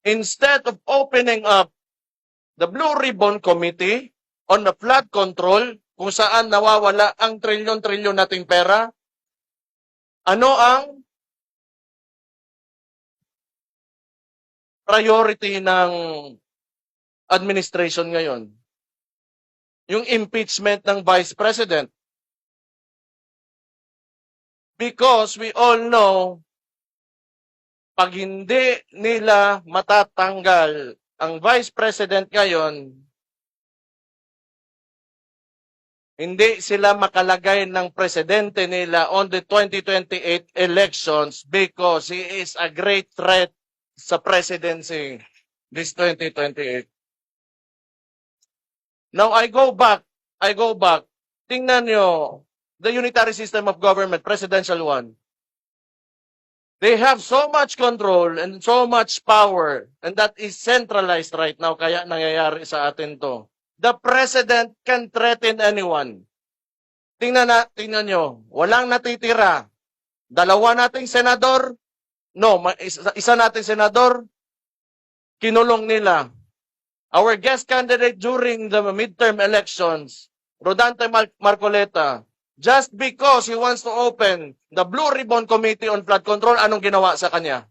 instead of opening up the Blue Ribbon Committee on the flood control, kung saan nawawala ang trilyon-trilyon nating pera, ano ang priority ng administration ngayon? Yung impeachment ng Vice President. Because we all know, pag hindi nila matatanggal ang Vice President ngayon, hindi sila makalagay ng presidente nila on the 2028 elections because he is a great threat sa presidency this 2028. Now, I go back. Tingnan nyo, the unitary system of government, presidential one. They have so much control and so much power, and that is centralized right now, kaya nangyayari sa atin to. The president can threaten anyone. Tingnan nyo, walang natitira. Dalawa nating senador, isa nating senador, kinulong nila. Our guest candidate during the midterm elections, Rodante Marcoleta, just because he wants to open the Blue Ribbon Committee on Flood Control, anong ginawa sa kanya?